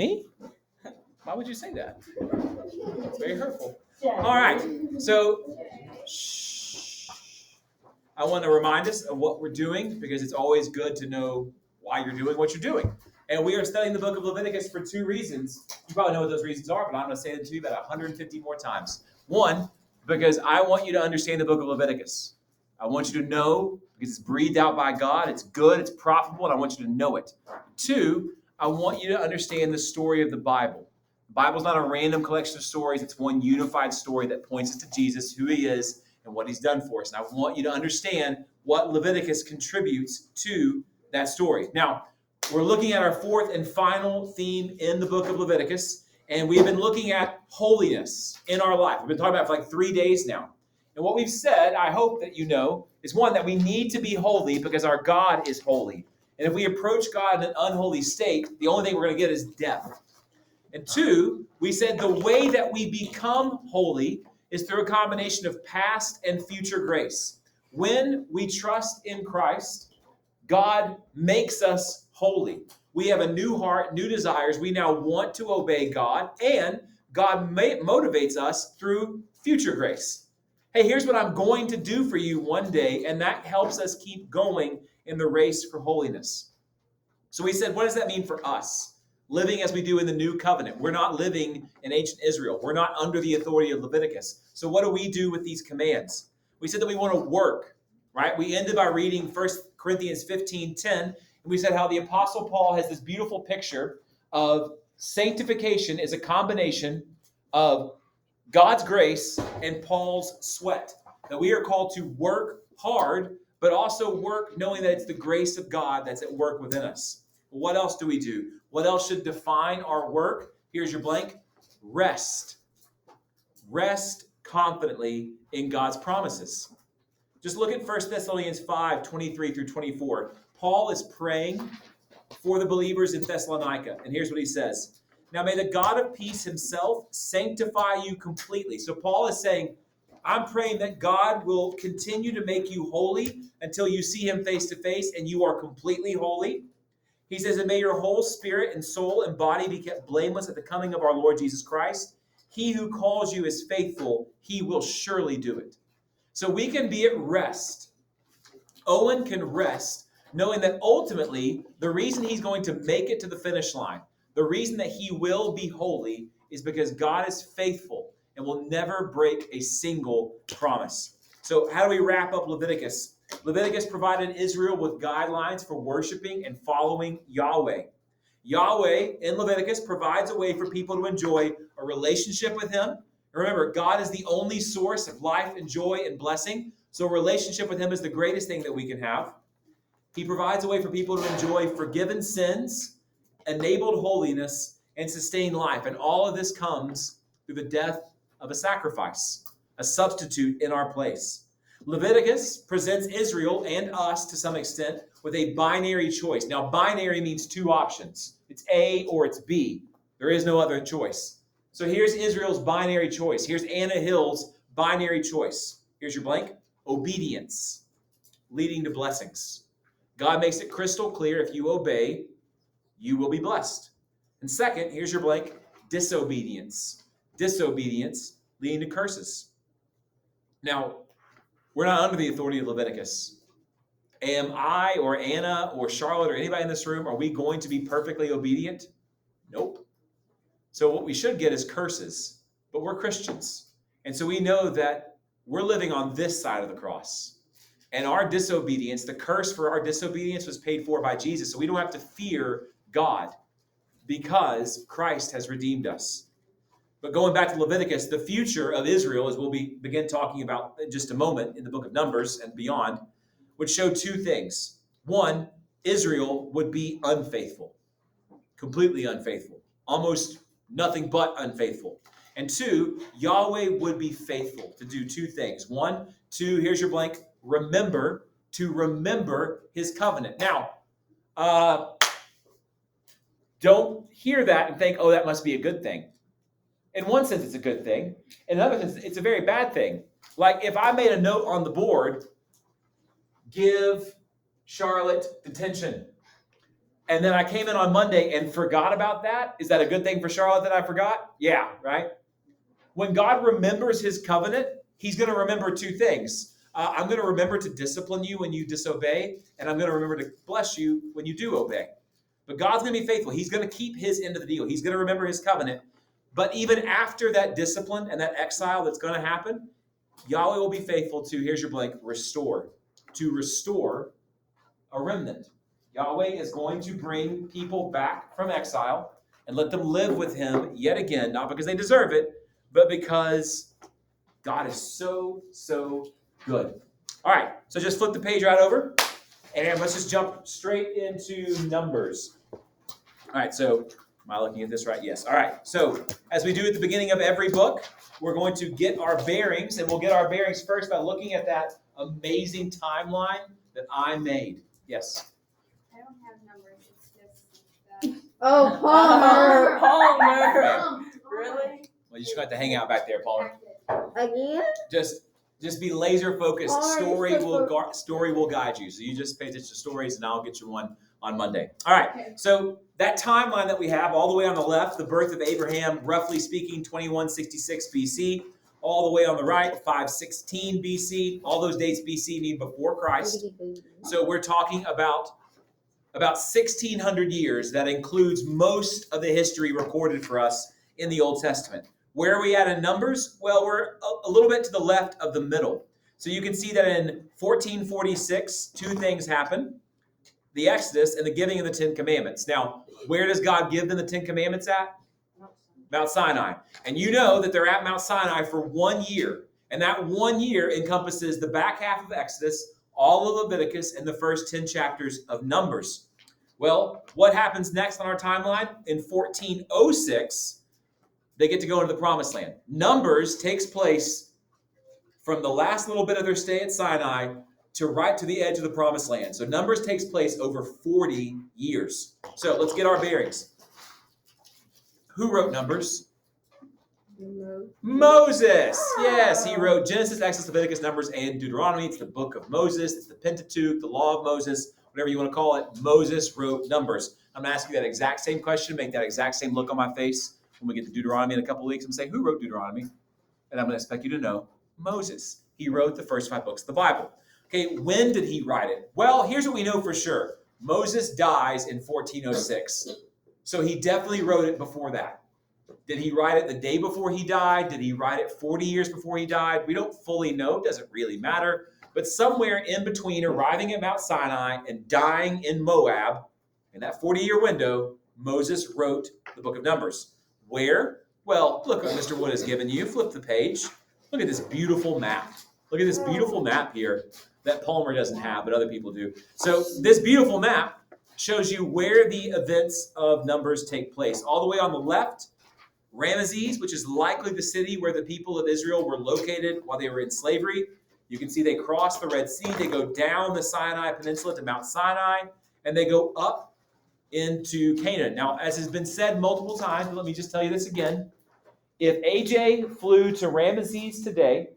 Me? Why would you say that? It's very hurtful. All right. So, I want to remind us of what we're doing because it's always good to know why you're doing what you're doing. And we are studying the book of Leviticus for 2 reasons. You probably know what those reasons are, but I'm going to say them to you about 150 more times. 1, because I want you to understand the book of Leviticus. I want you to know because it's breathed out by God. It's good, it's profitable, and I want you to know it. 2, I want you to understand the story of the Bible. The Bible's not a random collection of stories. It's one unified story that points us to Jesus, who he is, and what he's done for us. And I want you to understand what Leviticus contributes to that story. Now, we're looking at our 4th and final theme in the book of Leviticus, and we've been looking at holiness in our life. We've been talking about it for like 3 days now. And what we've said, I hope that you know, is 1, that we need to be holy because our God is holy. And if we approach God in an unholy state, the only thing we're going to get is death. And 2, we said the way that we become holy is through a combination of past and future grace. When we trust in Christ, God makes us holy. We have a new heart, new desires. We now want to obey God, and God motivates us through future grace. Hey, here's what I'm going to do for you one day, and that helps us keep going in the race for holiness. So we said, what does that mean for us? Living as we do in the new covenant. We're not living in ancient Israel. We're not under the authority of Leviticus. So what do we do with these commands? We said that we want to work, right? We ended by reading 1 Corinthians 15:10, and we said how the Apostle Paul has this beautiful picture of sanctification is a combination of God's grace and Paul's sweat. That we are called to work hard, but also work knowing that it's the grace of God that's at work within us. What else do we do? What else should define our work? Here's your blank. Rest. Rest confidently in God's promises. Just look at 1 Thessalonians 5:23 through 24. Paul is praying for the believers in Thessalonica. And here's what he says. Now may the God of peace himself sanctify you completely. So Paul is saying, I'm praying that God will continue to make you holy until you see him face to face and you are completely holy. He says, and may your whole spirit and soul and body be kept blameless at the coming of our Lord Jesus Christ. He who calls you is faithful. He will surely do it. So we can be at rest. Owen can rest knowing that ultimately the reason he's going to make it to the finish line, the reason that he will be holy is because God is faithful and will never break a single promise. So how do we wrap up Leviticus? Leviticus provided Israel with guidelines for worshiping and following Yahweh. Yahweh in Leviticus provides a way for people to enjoy a relationship with him. Remember, God is the only source of life and joy and blessing. So a relationship with him is the greatest thing that we can have. He provides a way for people to enjoy forgiven sins, enabled holiness, and sustained life. And all of this comes through the death of a sacrifice, a substitute in our place. Leviticus presents Israel and us, to some extent, with a binary choice. Now, binary means 2 options. It's A or it's B. There is no other choice. So here's Israel's binary choice. Here's Anna Hill's binary choice. Here's your blank. Obedience, leading to blessings. God makes it crystal clear, if you obey, you will be blessed. And second, here's your blank. Disobedience. Disobedience, leading to curses. Now, we're not under the authority of Leviticus. Am I or Anna or Charlotte or anybody in this room, are we going to be perfectly obedient? Nope. So what we should get is curses, but we're Christians. And so we know that we're living on this side of the cross. And our disobedience, the curse for our disobedience was paid for by Jesus. So we don't have to fear God because Christ has redeemed us. But going back to Leviticus, the future of Israel, as we'll begin talking about in just a moment in the book of Numbers and beyond, would show 2 things. 1, Israel would be unfaithful, completely unfaithful, almost nothing but unfaithful. And 2, Yahweh would be faithful to do 2 things. 1, 2, here's your blank, remember his covenant. Now, don't hear that and think, oh, that must be a good thing. In one sense, it's a good thing. In another sense, it's a very bad thing. Like if I made a note on the board, give Charlotte detention. and then I came in on Monday and forgot about that. Is that a good thing for Charlotte that I forgot? Yeah, right? When God remembers his covenant, he's going to remember two things. I'm going to remember to discipline you when you disobey, and I'm going to remember to bless you when you do obey. But God's going to be faithful. He's going to keep his end of the deal. He's going to remember his covenant. But even after that discipline and that exile that's going to happen, Yahweh will be faithful to, here's your blank, restore. To restore a remnant. Yahweh is going to bring people back from exile and let them live with him yet again, not because they deserve it, but because God is so, so good. All right, so just flip the page right over, and let's just jump straight into Numbers. All right, so am I looking at this right? Yes. All right, so as we do at the beginning of every book, we're going to get our bearings, and we'll get our bearings first by looking at that amazing timeline that I made. Yes? I don't have Numbers, it's just that. Oh, Palmer. Really? Well, you just got to hang out back there, Palmer. Again? Just be laser focused. Palmer, Story will guide you. So you just pay attention to stories, and I'll get you one on Monday. All right. Okay. So that timeline that we have, all the way on the left, the birth of Abraham, roughly speaking, 2166 BC. All the way on the right, 516 BC. All those dates BC mean before Christ. So we're talking about 1,600 years. That includes most of the history recorded for us in the Old Testament. Where are we at in Numbers? Well, we're a little bit to the left of the middle. So you can see that in 1446, two things happen. The Exodus and the giving of the Ten Commandments. Now, where does God give them the Ten Commandments at? Mount Sinai. And you know that they're at Mount Sinai for 1 year. And that 1 year encompasses the back half of Exodus, all of Leviticus, and the first 10 chapters of Numbers. Well, what happens next on our timeline? In 1406, they get to go into the Promised Land. Numbers takes place from the last little bit of their stay at Sinai to right to the edge of the Promised Land. So Numbers takes place over 40 years. So let's get our bearings. Who wrote Numbers? Moses. Yes, he wrote Genesis, Exodus, Leviticus, Numbers, and Deuteronomy. It's the book of Moses. It's the Pentateuch, the law of Moses, whatever you want to call it. Moses wrote Numbers. I'm going to ask you that exact same question, make that exact same look on my face when we get to Deuteronomy in a couple of weeks. I'm saying, who wrote Deuteronomy? And I'm going to expect you to know Moses. He wrote the first 5 books of the Bible. Okay, when did he write it? Well, here's what we know for sure. Moses dies in 1406. So he definitely wrote it before that. Did he write it the day before he died? Did he write it 40 years before he died? We don't fully know. It doesn't really matter. But somewhere in between arriving at Mount Sinai and dying in Moab, in that 40-year window, Moses wrote the book of Numbers. Where? Well, look what Mr. Wood has given you. Flip the page. Look at this beautiful map. Look at this beautiful map here that Palmer doesn't have, but other people do. So this beautiful map shows you where the events of Numbers take place. All the way on the left, Ramesses, which is likely the city where the people of Israel were located while they were in slavery. You can see they cross the Red Sea. They go down the Sinai Peninsula to Mount Sinai, and they go up into Canaan. Now, as has been said multiple times, but let me just tell you this again. If AJ flew to Ramesses today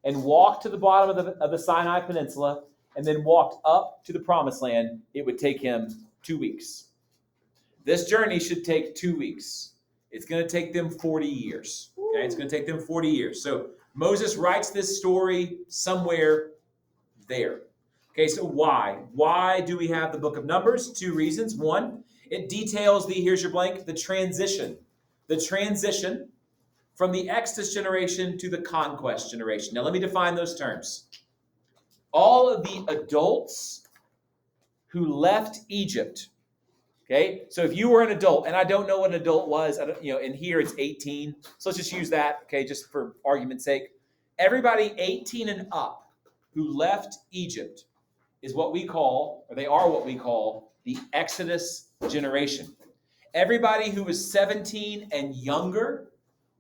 and walked to the bottom of the Sinai Peninsula and then walked up to the Promised Land, it would take him 2 weeks. This journey should take 2 weeks. It's going to take them 40 years. Okay, it's going to take them 40 years. So Moses writes this story somewhere there. Okay, so why? Why do we have the book of Numbers? 2 reasons. One, it details here's your blank, the transition. The transition from the Exodus generation to the Conquest generation. Now, let me define those terms. All of the adults who left Egypt. Okay, so if you were an adult, and I don't know what an adult was, in here it's 18. So let's just use that, okay, just for argument's sake. Everybody 18 and up who left Egypt is what we call, or they are what we call, the Exodus generation. Everybody who was 17 and younger,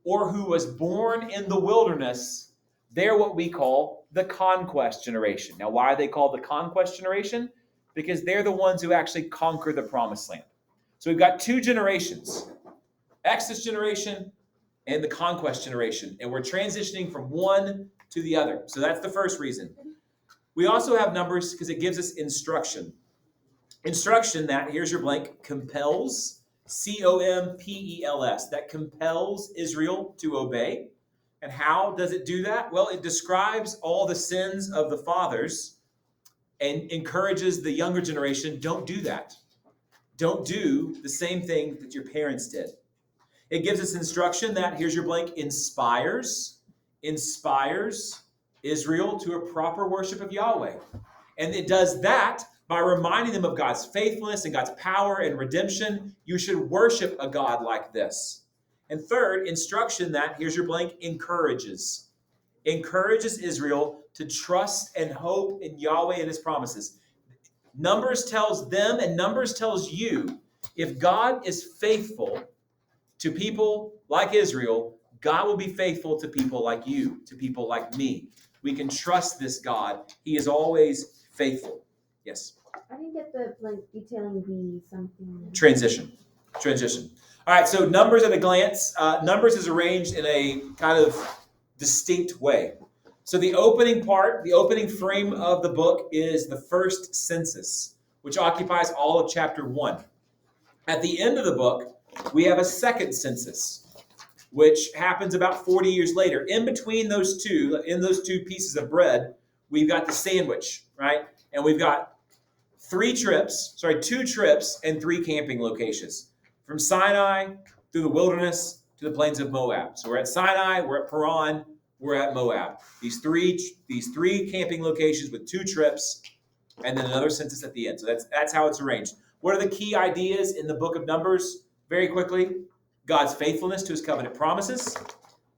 or who was born in the wilderness, they're what we call the Conquest generation. Now, why are they called the Conquest generation? Because they're the ones who actually conquer the Promised Land. So we've got 2 generations, Exodus generation and the Conquest generation, and we're transitioning from one to the other. So that's the first reason. We also have Numbers because it gives us instruction. Instruction that, here's your blank, compels, Compels, that compels Israel to obey. And how does it do that? Well, it describes all the sins of the fathers and encourages the younger generation, don't do that. Don't do the same thing that your parents did. It gives us instruction that, here's your blank, inspires Israel to a proper worship of Yahweh. And it does that by reminding them of God's faithfulness and God's power and redemption. You should worship a God like this. And third, instruction that, here's your blank, encourages Israel to trust and hope in Yahweh and his promises. Numbers tells them and Numbers tells you, if God is faithful to people like Israel, God will be faithful to people like you, to people like me. We can trust this God. He is always faithful. Yes? I didn't get the detailing the something. Transition. All right, so Numbers at a glance. Numbers is arranged in a kind of distinct way. So the opening frame of the book is the first census, which occupies all of chapter 1. At the end of the book, we have a second census, which happens about 40 years later. In between those two pieces of bread, we've got the sandwich, right? And we've got 2 trips and 3 camping locations. From Sinai through the wilderness to the plains of Moab. So we're at Sinai, we're at Paran, we're at Moab. These three camping locations with 2 trips, and then another census at the end. So that's how it's arranged. What are the key ideas in the book of Numbers? Very quickly, God's faithfulness to his covenant promises.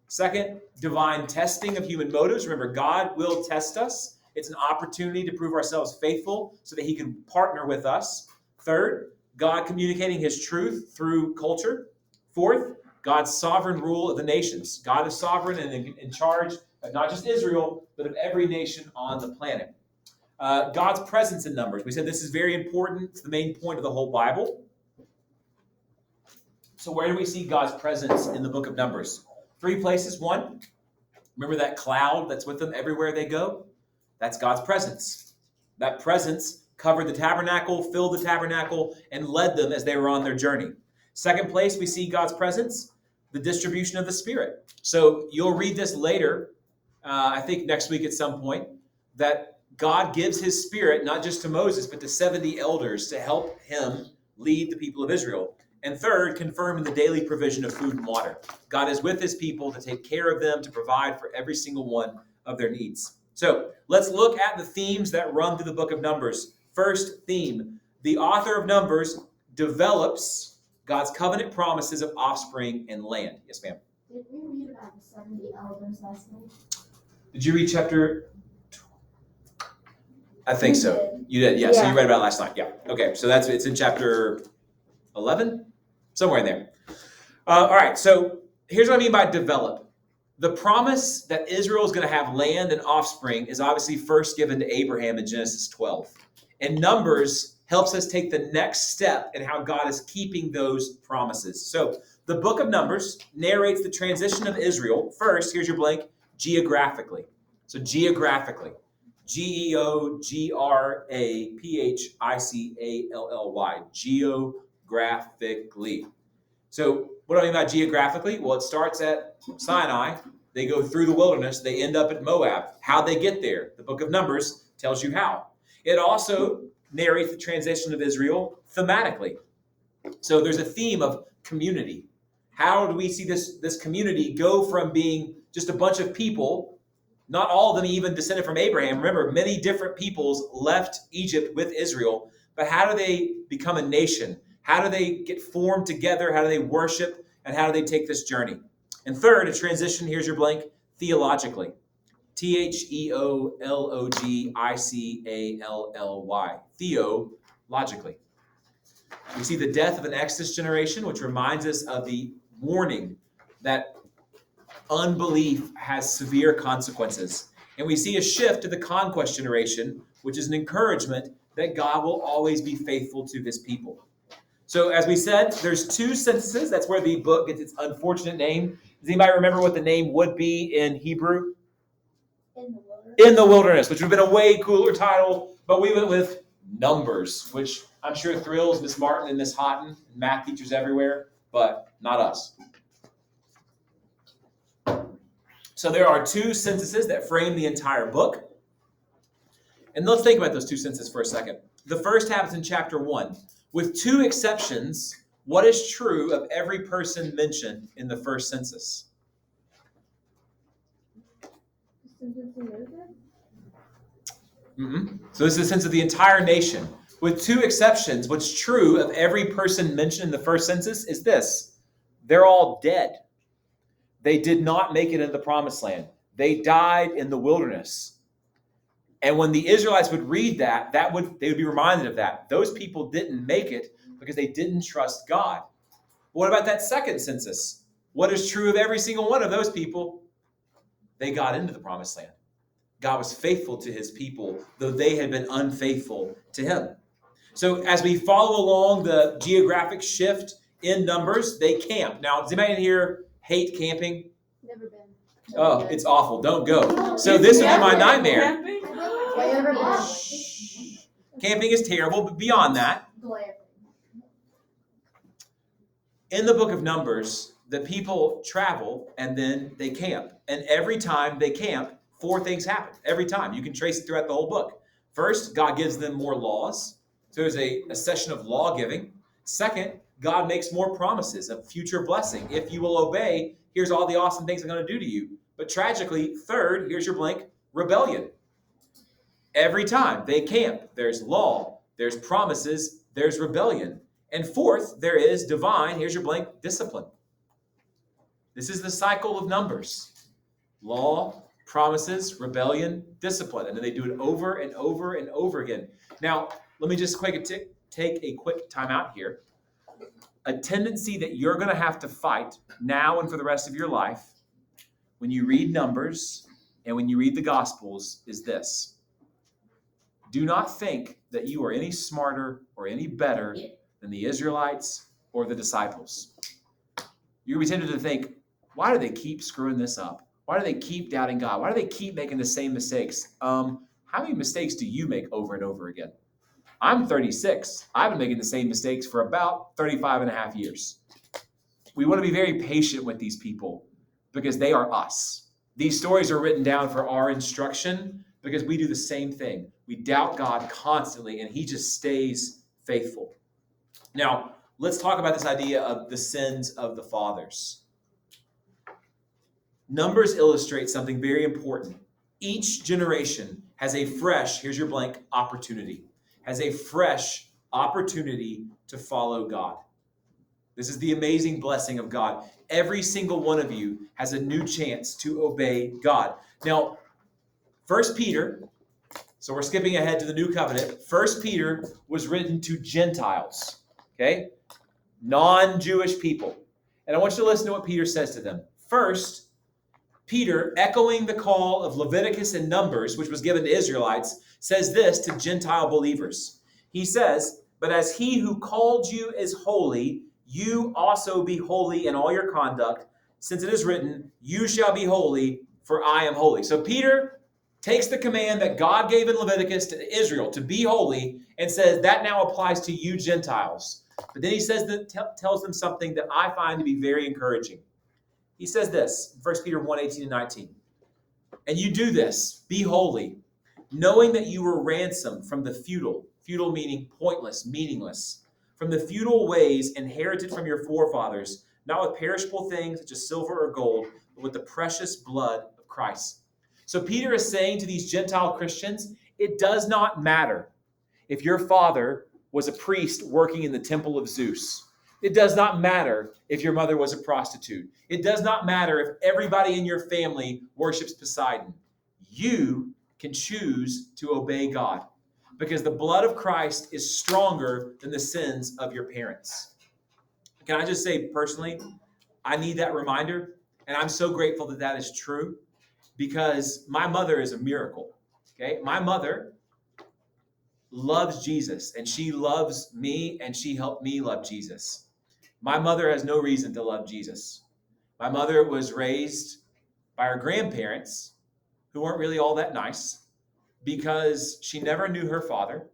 Second, divine testing of human motives. Remember, God will test us. It's an opportunity to prove ourselves faithful so that he can partner with us. Third, God communicating his truth through culture. Fourth, God's sovereign rule of the nations. God is sovereign and in charge of not just Israel, but of every nation on the planet. God's presence in Numbers. We said this is very important. It's the main point of the whole Bible. So where do we see God's presence in the book of Numbers? 3 places. 1, remember that cloud that's with them everywhere they go? That's God's presence. That presence covered the tabernacle, filled the tabernacle, and led them as they were on their journey. Second place we see God's presence, the distribution of the Spirit. So you'll read this later, I think next week at some point, that God gives his Spirit not just to Moses, but to 70 elders to help him lead the people of Israel. And third, confirming the daily provision of food and water. God is with his people to take care of them, to provide for every single one of their needs. So let's look at the themes that run through the book of Numbers. First theme, the author of Numbers develops God's covenant promises of offspring and land. Yes, ma'am. Did we read about the 70 elders last night? Did you read chapter? I think You so. did. You did, yeah. So Yeah. you read about it last night. Yeah. Okay. So it's in chapter 11, somewhere in there. All right. So here's what I mean by develop. The promise that Israel is going to have land and offspring is obviously first given to Abraham in Genesis 12. And Numbers helps us take the next step in how God is keeping those promises. So the book of Numbers narrates the transition of Israel. First, here's your blank, geographically. So geographically. Geographically. Geographically. So what do I mean by geographically? Well, it starts at Sinai. They go through the wilderness. They end up at Moab. How they get there? The book of Numbers tells you how. It also narrates the transition of Israel thematically. So there's a theme of community. How do we see this community go from being just a bunch of people, not all of them even descended from Abraham. Remember, many different peoples left Egypt with Israel, but how do they become a nation? How do they get formed together? How do they worship? And how do they take this journey? And third, a transition, here's your blank, theologically. Theologically. Theologically. We see the death of an Exodus generation, which reminds us of the warning that unbelief has severe consequences. And we see a shift to the Conquest generation, which is an encouragement that God will always be faithful to his people. So as we said, there's 2 censuses. That's where the book gets its unfortunate name. Does anybody remember what the name would be in Hebrew? In the wilderness. In the wilderness, which would have been a way cooler title, but we went with Numbers, which I'm sure thrills Miss Martin and Miss Houghton, and math teachers everywhere, but not us. So there are two censuses that frame the entire book. And let's think about those two censuses for a second. The first happens in chapter 1. With two exceptions, what is true of every person mentioned in the first census? So this is the sense of the entire nation. With two exceptions, what's true of every person mentioned in the first census is this: they're all dead. They did not make it into the promised land. They died in the wilderness. And when the Israelites would read that, they would be reminded of that. Those people didn't make it because they didn't trust God. What about that second census? What is true of every single one of those people? They got into the promised land. God was faithful to his people, though they had been unfaithful to him. So as we follow along the geographic shift in Numbers, they camp. Now, does anybody in here hate camping? Never been. Oh, it's awful. Don't go. So this would be my nightmare. Camping is terrible, but beyond that, in the book of Numbers, the people travel and then they camp. And every time they camp, 4 things happen. Every time. You can trace it throughout the whole book. First, God gives them more laws. So there's a session of law giving. Second, God makes more promises of future blessing. If you will obey, here's all the awesome things I'm going to do to you. But tragically, third, here's your blank, rebellion. Every time they camp, there's law, there's promises, there's rebellion. And fourth, there is divine, here's your blank, discipline. This is the cycle of Numbers. Law, promises, rebellion, discipline. And then they do it over and over and over again. Now, let me just take a quick time out here. A tendency that you're going to have to fight now and for the rest of your life when you read Numbers and when you read the Gospels is this. Do not think that you are any smarter or any better than the Israelites or the disciples. You're going to be tempted to think, why do they keep screwing this up? Why do they keep doubting God? Why do they keep making the same mistakes? How many mistakes do you make over and over again? I'm 36. I've been making the same mistakes for about 35 and a half years. We want to be very patient with these people because they are us. These stories are written down for our instruction because we do the same thing. We doubt God constantly, and he just stays faithful. Now, let's talk about this idea of the sins of the fathers. Numbers illustrate something very important. Each generation has a fresh, here's your blank, opportunity. Has a fresh opportunity to follow God. This is the amazing blessing of God. Every single one of you has a new chance to obey God. Now, 1 Peter, so we're skipping ahead to the new covenant. 1 Peter was written to Gentiles, okay? Non-Jewish people. And I want you to listen to what Peter says to them. First, Peter, echoing the call of Leviticus and Numbers, which was given to Israelites, says this to Gentile believers. He says, "But as he who called you is holy, you also be holy in all your conduct, since it is written, you shall be holy, for I am holy." So Peter takes the command that God gave in Leviticus to Israel to be holy and says that now applies to you Gentiles. But then he says that tells them something that I find to be very encouraging. He says this, 1 Peter 1:18 and 19. "And you do this, be holy, knowing that you were ransomed from the futile meaning pointless, meaningless, from the futile ways inherited from your forefathers, not with perishable things such as silver or gold, but with the precious blood of Christ." So Peter is saying to these Gentile Christians, it does not matter if your father was a priest working in the temple of Zeus. It does not matter if your mother was a prostitute. It does not matter if everybody in your family worships Poseidon. You can choose to obey God because the blood of Christ is stronger than the sins of your parents. Can I just say personally, I need that reminder, and I'm so grateful that that is true because my mother is a miracle. Okay, my mother loves Jesus, and she loves me, and she helped me love Jesus. My mother has no reason to love Jesus. My mother was raised by her grandparents, who weren't really all that nice, because she never knew her father,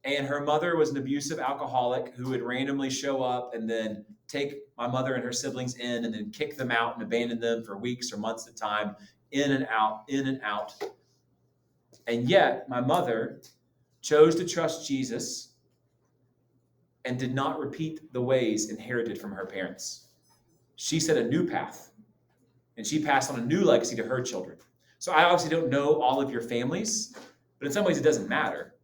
And her mother was an abusive alcoholic who would randomly show up and then take my mother and her siblings in and then kick them out and abandon them for weeks or months at a time, in and out, in and out. And yet, my mother chose to trust Jesus and did not repeat the ways inherited from her parents. She set a new path, and she passed on a new legacy to her children. So I obviously don't know all of your families, but in some ways it doesn't matter.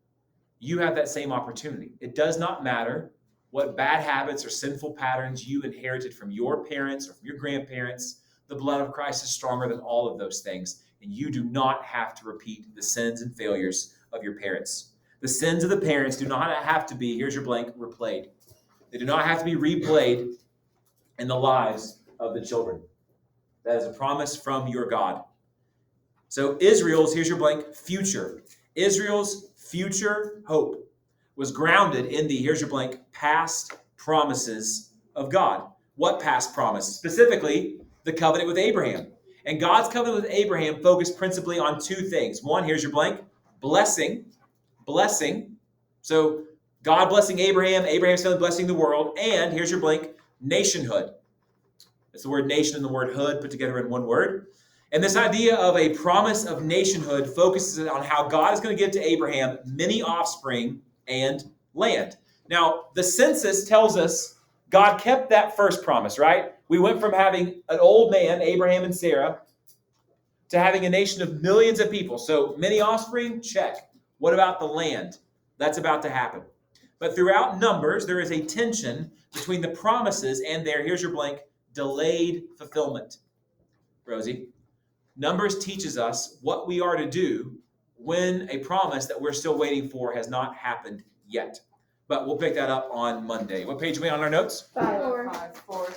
You have that same opportunity. It does not matter what bad habits or sinful patterns you inherited from your parents or from your grandparents. The blood of Christ is stronger than all of those things, and you do not have to repeat the sins and failures of your parents. The sins of the parents do not have to be, here's your blank, replayed. They do not have to be replayed in the lives of the children. That is a promise from your God. So Israel's, here's your blank, future. Israel's future hope was grounded in the, here's your blank, past promises of God. What past promise? Specifically, the covenant with Abraham. And God's covenant with Abraham focused principally on two things. One, here's your blank, blessing. So God blessing Abraham, Abraham's family blessing the world, and here's your blank, nationhood. It's the word nation and the word hood put together in one word. And this idea of a promise of nationhood focuses on how God is going to give to Abraham many offspring and land. Now, the census tells us God kept that first promise, right? We went from having an old man, Abraham and Sarah, to having a nation of millions of people. So many offspring, check. What about the land? That's about to happen. But throughout Numbers, there is a tension between the promises and their, here's your blank, delayed fulfillment. Rosie, Numbers teaches us what we are to do when a promise that we're still waiting for has not happened yet. But we'll pick that up on Monday. What page are we on our notes? 5. 4.